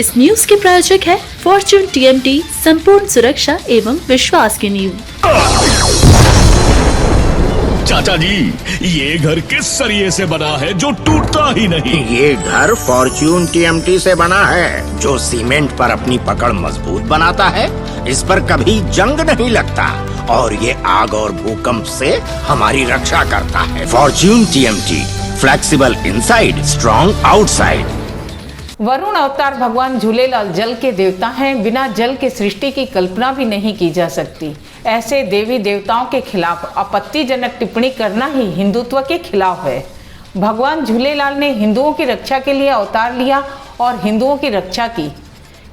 इस न्यूज के प्रायोजक है फॉर्च्यून टीएमटी, संपूर्ण सुरक्षा एवं विश्वास की नींव। चाचा जी, ये घर किस सरिये से बना है जो टूटता ही नहीं? ये घर फॉर्च्यून टीएमटी से बना है, जो सीमेंट पर अपनी पकड़ मजबूत बनाता है। इस पर कभी जंग नहीं लगता और ये आग और भूकंप से हमारी रक्षा करता है। Fortune TMT, flexible inside, strong outside. Varun अवतार भगवान झूलेलाल जल के देवता हैं। बिना जल के सृष्टि की कल्पना भी नहीं की जा सकती। ऐसे देवी देवताओं के खिलाफ आपत्तिजनक टिप्पणी करना ही हिंदुत्व के खिलाफ है। भगवान झूलेलाल ने हिंदुओं की रक्षा के लिए अवतार लिया और हिंदुओं की रक्षा की।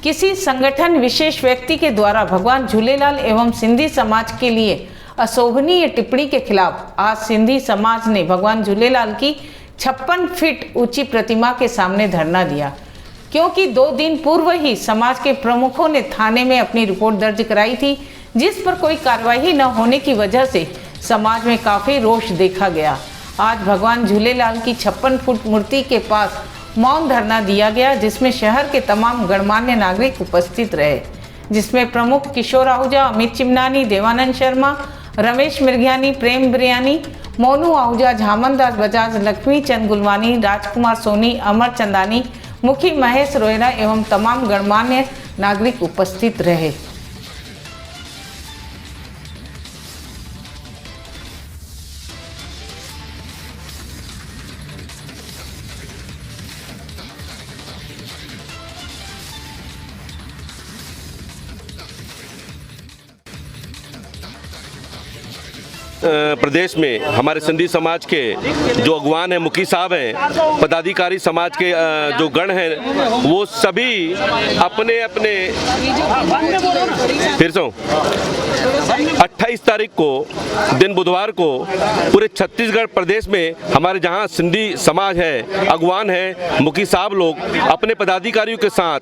किसी संगठन विशेष व्यक्ति के द्वारा भगवान झूलेलाल एवं सिंधी समाज के लिए अशोभनीय टिप्पणी के खिलाफ आज सिंधी समाज ने भगवान झूलेलाल की 56 फीट ऊंची प्रतिमा के सामने धरना दिया, क्योंकि 2 दिन पूर्व ही समाज के प्रमुखों ने थाने में अपनी रिपोर्ट दर्ज कराई थी, जिस पर कोई कार्रवाई न होने की वजह से समाज में काफ़ी रोष देखा गया। आज भगवान झूलेलाल की 56 फुट मूर्ति के पास मौन धरना दिया गया, जिसमें शहर के तमाम गणमान्य नागरिक उपस्थित रहे, जिसमें प्रमुख किशोर आहूजा, अमित चिमनानी, देवानंद शर्मा, रमेश मिर्घियानी, प्रेम बिरयानी, मोनू आहूजा, झामनदास बजाज, लक्ष्मी चंद गुलवानी, राजकुमार सोनी, अमर चंदानी, मुखी महेश रोयरा एवं तमाम गणमान्य नागरिक उपस्थित रहे। प्रदेश में हमारे सिंधी समाज के जो अगवान हैं, मुखी साहब हैं, पदाधिकारी समाज के जो गण हैं, वो सभी अपने अपने फिर से 28 तारीख को दिन बुधवार को पूरे छत्तीसगढ़ प्रदेश में हमारे जहां सिंधी समाज है, अगवान है, मुखी साहब लोग अपने पदाधिकारियों के साथ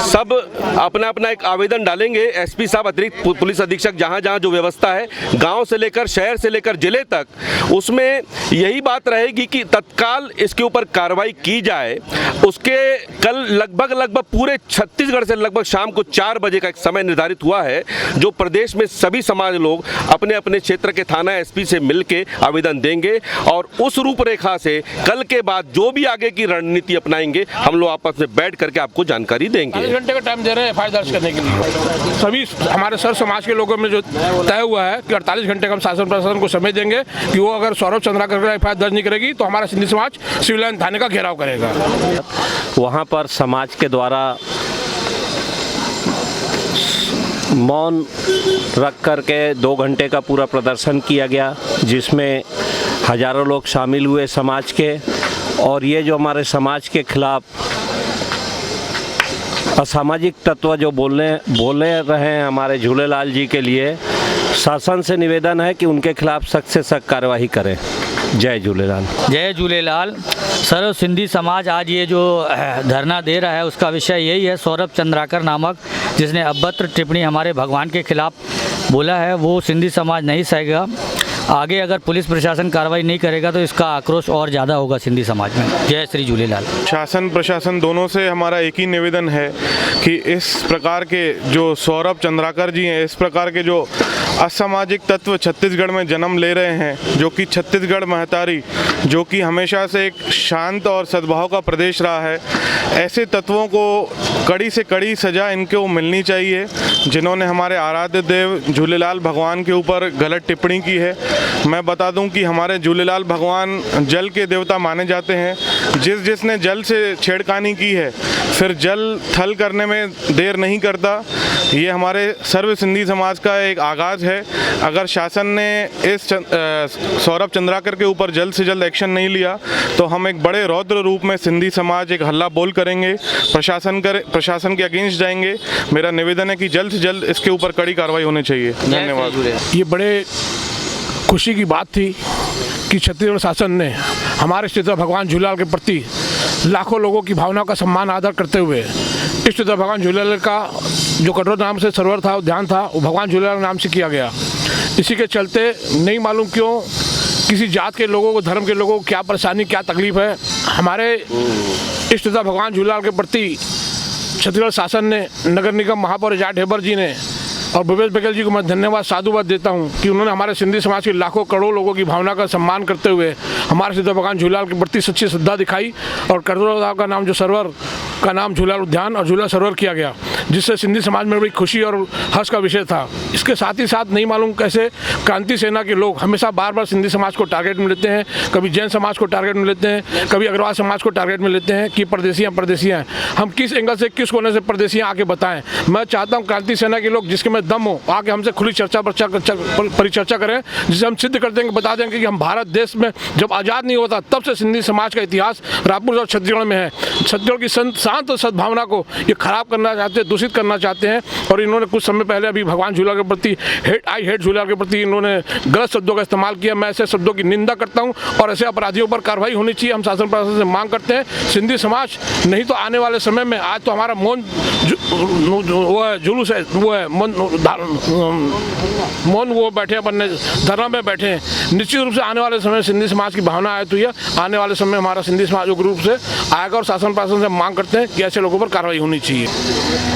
सब अपना अपना एक आवेदन डालेंगे। एसपी साहब, अतिरिक्त पुलिस अधीक्षक, जहां जहां जो व्यवस्था है गांव से लेकर शहर से लेकर जिले तक, उसमें यही बात रहेगी कि तत्काल इसके ऊपर कार्रवाई की जाए। उसके कल लगभग पूरे छत्तीसगढ़ से लगभग शाम को 4 बजे का एक समय निर्धारित हुआ है, जो प्रदेश में सभी समाज लोग अपने अपने क्षेत्र के थाना एसपी से मिलके आवेदन देंगे और उस रूपरेखा से कल के बाद जो भी आगे की रणनीति अपनाएंगे हम लोग आपस में बैठ करके आपको जानकारी देंगे। 48 घंटे का टाइम दे रहे हैं एफआईआर दर्ज करने के लिए। सभी हमारे सर समाज के लोगों में जो तय हुआ है कि 48 घंटे का हम शासन प्रशासन को समय देंगे कि वो अगर सौरभ चंद्राकर का एफआईआर दर्ज नहीं करेगी तो हमारा सिंधी समाज सिविल लाइन थाने का घेराव करेगा। वहाँ पर समाज के द्वारा मौन रख कर के 2 घंटे का पूरा प्रदर्शन किया गया, जिसमें हजारों लोग शामिल हुए समाज के। और ये जो हमारे समाज के खिलाफ असामाजिक तत्व जो बोले रहे हैं हमारे झूलेलाल जी के लिए, शासन से निवेदन है कि उनके खिलाफ सख्त से सख्त कार्यवाही करें। जय झूलेलाल। जय झूलेलाल। सर, सिंधी समाज आज ये जो धरना दे रहा है उसका विषय यही है, सौरभ चंद्राकर नामक जिसने अभद्र टिप्पणी हमारे भगवान के खिलाफ बोला है, वो सिंधी समाज नहीं सहेगा। आगे अगर पुलिस प्रशासन कार्रवाई नहीं करेगा तो इसका आक्रोश और ज़्यादा होगा सिंधी समाज में। जय श्री झूलेलाल। शासन प्रशासन दोनों से हमारा एक ही निवेदन है कि इस प्रकार के जो सौरभ चंद्राकर जी हैं, इस प्रकार के जो असामाजिक तत्व छत्तीसगढ़ में जन्म ले रहे हैं, जो कि छत्तीसगढ़ महतारी, जो कि हमेशा से एक शांत और सद्भाव का प्रदेश रहा है, ऐसे तत्वों को कड़ी से कड़ी सज़ा इनको मिलनी चाहिए, जिन्होंने हमारे आराध्य देव झूलेलाल भगवान के ऊपर गलत टिप्पणी की है। मैं बता दूं कि हमारे झूलेलाल भगवान जल के देवता माने जाते हैं। जिसने जल से छेड़खानी की है, फिर जल थल करने में देर नहीं करता। ये हमारे सर्व सिंधी समाज का एक आगाज़ है। अगर शासन ने इस सौरभ चंद्राकर के ऊपर जल्द से जल्द एक्शन नहीं लिया तो हम एक बड़े रौद्र रूप में सिंधी समाज एक हल्ला बोल करेंगे, प्रशासन के अगेंस्ट जाएंगे। मेरा निवेदन है कि जल्द से जल्द इसके ऊपर कड़ी कार्रवाई होनी चाहिए। धन्यवाद। ये बड़े खुशी की बात थी कि छत्तीसगढ़ शासन ने हमारे इष्ट भगवान झूलेलाल के प्रति लाखों लोगों की भावनाओं का सम्मान आदर करते हुए इष्ट भगवान झूलेलाल का जो कठोर नाम से सर्वर था, ध्यान था, वो भगवान झूलेलाल नाम से किया गया। इसी के चलते नहीं मालूम क्यों किसी जात के लोगों को, धर्म के लोगों को क्या परेशानी, क्या तकलीफ है, हमारे इष्ट भगवान झूलेलाल के प्रति छत्तीसगढ़ शासन ने, नगर निगम महापौर एजाज ढेबर जी ने और भूपेश बघेल जी को मैं धन्यवाद साधुवाद देता हूं कि उन्होंने हमारे सिंधी समाज के लाखों करोड़ों लोगों की भावना का सम्मान करते हुए हमारे सिद्ध भगवान झूलेलाल के प्रति सच्ची श्रद्धा दिखाई और करदोरा साहब का नाम जो सरोवर का नाम झूलेलाल उद्यान और झूला सरोवर किया गया, जिससे सिंधी समाज में बड़ी खुशी और हर्ष का विषय था। इसके साथ ही साथ नहीं मालूम कैसे क्रांति सेना के लोग हमेशा बार बार सिंधी समाज को टारगेट में लेते हैं, कभी जैन समाज को टारगेट में लेते हैं, कभी अग्रवाल समाज को टारगेट में लेते हैं कि परदेसियाँ हैं। हम किस एंगल से, किस कोने से परदेसियाँ आके बताएं। मैं चाहता हूँ क्रांति सेना के लोग जिसके में दम हो आके हमसे खुली परिचर्चा करें, जिसे हम सिद्ध कर देंगे, बता देंगे कि हम भारत देश में जब आज़ाद नहीं होता तब से सिंधी समाज का इतिहास रायपुर और छत्तीसगढ़ में है। छत्तीसगढ़ की शांत सद्भावना को ये खराब करना चाहते हैं, दूषित करना चाहते हैं। और इन्होंने कुछ समय पहले अभी भगवान झूलेलाल के प्रति आई हेट झूलेलाल के प्रति इन्होंने गलत शब्दों का इस्तेमाल किया। मैं ऐसे शब्दों की निंदा करता हूँ और ऐसे अपराधियों पर कार्रवाई होनी चाहिए। हम शासन प्रशासन से मांग करते हैं सिंधी समाज नहीं तो आने वाले समय में, आज तो हमारा मौन वो है, जुलूस है, वो है मौन वो बैठे अपने धरना में बैठे हैं। निश्चित रूप से आने वाले समय सिंधी समाज की भावना आए तो यह आने वाले समय हमारा सिंधी समाज जो ग्रुप से आएगा और शासन प्रशासन से मांग करते हैं कि ऐसे लोगों पर कार्रवाई होनी चाहिए।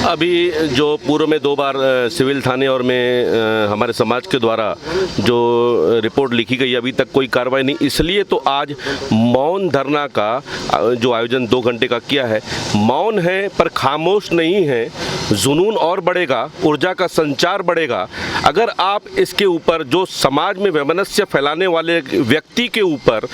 अभी जो पूर्व में 2 बार सिविल थाने और में हमारे समाज के द्वारा जो रिपोर्ट लिखी गई, अभी तक कोई कार्रवाई नहीं, इसलिए तो आज मौन धरना का जो आयोजन 2 घंटे का किया है। मौन है पर खामोश नहीं है, जुनून और बढ़ेगा, ऊर्जा का संचार बढ़ेगा। अगर आप इसके ऊपर जो समाज में वैमनस्य फैलाने वाले व्यक्ति के ऊपर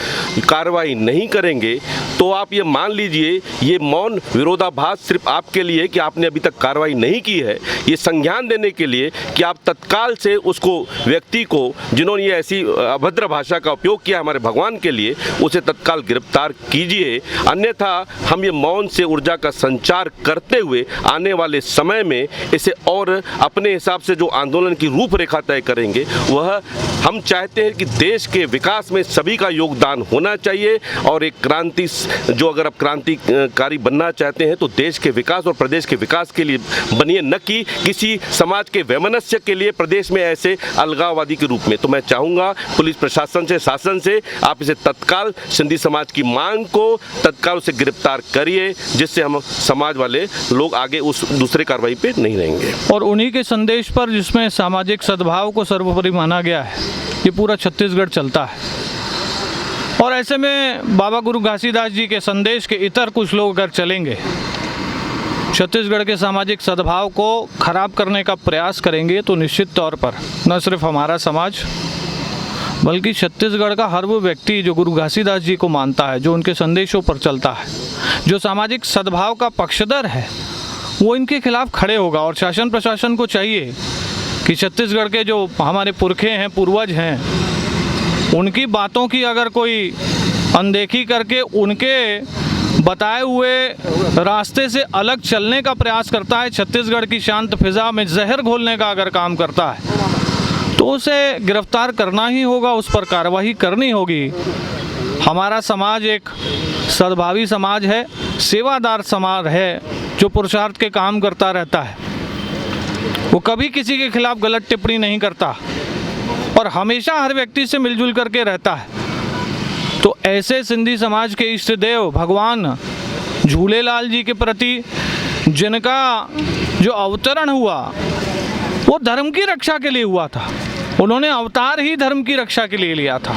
कार्रवाई नहीं करेंगे तो आप ये मान लीजिए ये मौन विरोधाभास सिर्फ आपके लिए कि आपने अभी तक कार्रवाई नहीं की है, ये संज्ञान देने के लिए कि आप तत्काल से उसको व्यक्ति को जिन्होंने ये ऐसी अभद्र भाषा का उपयोग किया हमारे भगवान के लिए, उसे तत्काल गिरफ्तार कीजिए। अन्यथा हम ये मौन से ऊर्जा का संचार करते हुए आने वाले समय में इसे और अपने हिसाब से जो आंदोलन की रूपरेखा तय करेंगे। वह हम चाहते हैं कि देश के विकास में सभी का योगदान होना चाहिए और एक क्रांति जो अगर आप क्रांतिकारी बनना चाहते हैं तो देश के विकास और प्रदेश के विकास के लिए बनिए, न कि किसी समाज के वैमनस्य के लिए प्रदेश में ऐसे अलगाववादी के रूप में। तो मैं चाहूँगा पुलिस प्रशासन से, शासन से, आप इसे तत्काल सिंधी समाज की मांग को तत्काल उसे गिरफ्तार करिए, जिससे हम समाज वाले लोग आगे उस दूसरे कार्रवाई पे नहीं रहेंगे। और उन्हीं के संदेश पर जिसमें सामाजिक सद्भाव को सर्वोपरि माना गया है, ये पूरा छत्तीसगढ़ चलता है। और ऐसे में बाबा गुरु घासीदास जी के संदेश के इतर कुछ लोग अगर चलेंगे, छत्तीसगढ़ के सामाजिक सद्भाव को खराब करने का प्रयास करेंगे, तो निश्चित तौर पर न सिर्फ हमारा समाज बल्कि छत्तीसगढ़ का हर वो व्यक्ति जो गुरु घासीदास जी को मानता है, जो उनके संदेशों पर चलता है, जो सामाजिक सद्भाव का पक्षधर है, वो इनके खिलाफ खड़े होगा। और शासन प्रशासन को चाहिए कि छत्तीसगढ़ के जो हमारे पुरखे हैं, पूर्वज हैं, उनकी बातों की अगर कोई अनदेखी करके उनके बताए हुए रास्ते से अलग चलने का प्रयास करता है, छत्तीसगढ़ की शांत फिजा में जहर घोलने का अगर काम करता है, तो उसे गिरफ्तार करना ही होगा, उस पर कार्रवाई करनी होगी। हमारा समाज एक सद्भावी समाज है, सेवादार समाज है, जो पुरुषार्थ के काम करता रहता है। वो कभी किसी के खिलाफ गलत टिप्पणी नहीं करता और हमेशा हर व्यक्ति से मिलजुल करके रहता है। तो ऐसे सिंधी समाज के इष्ट देव भगवान झूलेलाल जी के प्रति जिनका जो अवतरण हुआ वो धर्म की रक्षा के लिए हुआ था, उन्होंने अवतार ही धर्म की रक्षा के लिए लिया था।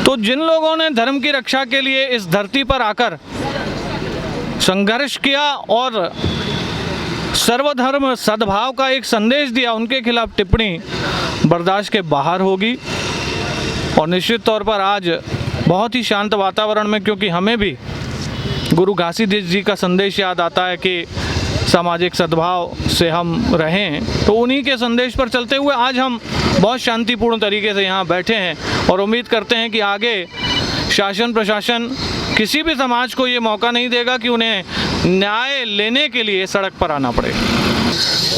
तो जिन लोगों ने धर्म की रक्षा के लिए इस धरती पर आकर संघर्ष किया और सर्वधर्म सद्भाव का एक संदेश दिया, उनके खिलाफ टिप्पणी बर्दाश्त के बाहर होगी। और निश्चित तौर पर आज बहुत ही शांत वातावरण में, क्योंकि हमें भी गुरु घासीदास जी का संदेश याद आता है कि सामाजिक सद्भाव से हम रहें, तो उन्हीं के संदेश पर चलते हुए आज हम बहुत शांतिपूर्ण तरीके से यहाँ बैठे हैं और उम्मीद करते हैं कि आगे शासन प्रशासन किसी भी समाज को ये मौका नहीं देगा कि उन्हें न्याय लेने के लिए सड़क पर आना पड़े।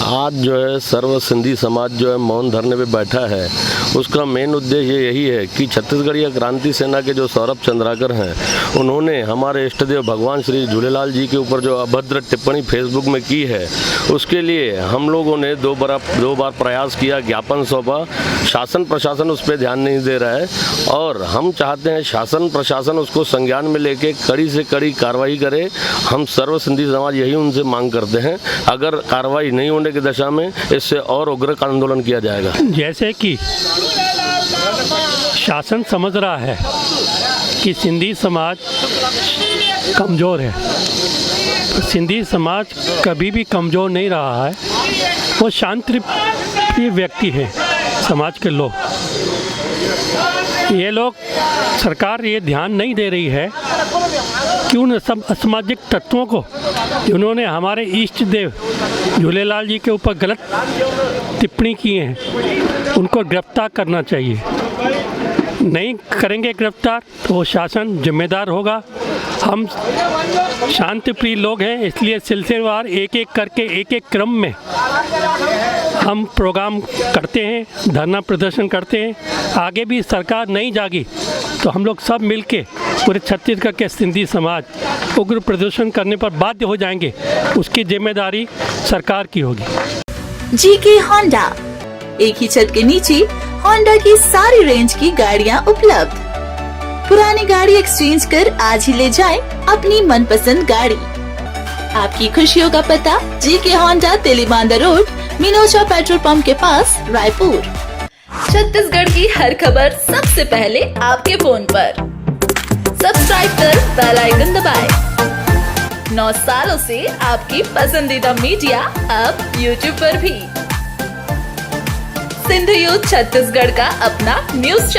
आज जो है सर्व सिंधी समाज जो है मौन धरने पे बैठा है, उसका मेन उद्देश्य यही है कि छत्तीसगढ़ीय क्रांति सेना के जो सौरभ चंद्राकर हैं, उन्होंने हमारे इष्ट देव भगवान श्री झूलेलाल जी के ऊपर जो अभद्र टिप्पणी फेसबुक में की है, उसके लिए हम लोगों ने दो बार प्रयास किया, ज्ञापन सौंपा। शासन प्रशासन उस पर ध्यान नहीं दे रहा है और हम चाहते हैं शासन प्रशासन उसको संज्ञान में लेके कड़ी से कड़ी कार्रवाई करे। हम सर्व सर्व सिंधी समाज यही उनसे मांग करते हैं, अगर कार्रवाई नहीं होने की दशा में इससे और उग्र आंदोलन किया जाएगा। जैसे कि शासन समझ रहा है कि सिंधी समाज कमज़ोर है, सिंधी समाज कभी भी कमज़ोर नहीं रहा है। वो शांतिप्रिय व्यक्ति है समाज के लोग। ये लोग सरकार ये ध्यान नहीं दे रही है कि उन सब असामाजिक तत्वों को जिन्होंने हमारे इष्ट देव झूलेलाल जी के ऊपर गलत टिप्पणी की हैं उनको गिरफ्तार करना चाहिए। नहीं करेंगे गिरफ्तार तो वो शासन जिम्मेदार होगा। हम शांतिप्रिय लोग हैं, इसलिए सिलसिलेवार एक एक करके एक एक क्रम में हम प्रोग्राम करते हैं, धरना प्रदर्शन करते हैं। आगे भी सरकार नहीं जागी तो हम लोग सब मिलके पूरे छत्तीसगढ़ के सिंधी समाज उग्र प्रदर्शन करने पर बाध्य हो जाएंगे। उसकी जिम्मेदारी सरकार की होगी। जीके होंडा, एक ही छत के नीचे होंडा की सारी रेंज की गाड़ियां उपलब्ध। पुरानी गाड़ी एक्सचेंज कर आज ही ले जाएं अपनी मनपसंद गाड़ी। आपकी खुशियों का पता GK Honda, Telibandha road, Minocha petrol pump के पास, रायपुर। छत्तीसगढ़ की हर खबर सबसे पहले आपके फोन पर। सब्सक्राइब कर बेल आइकन दबाएं। 9 सालों से आपकी पसंदीदा मीडिया अब YouTube पर भी। सिंधु यूथ छत्तीसगढ़ का अपना न्यूज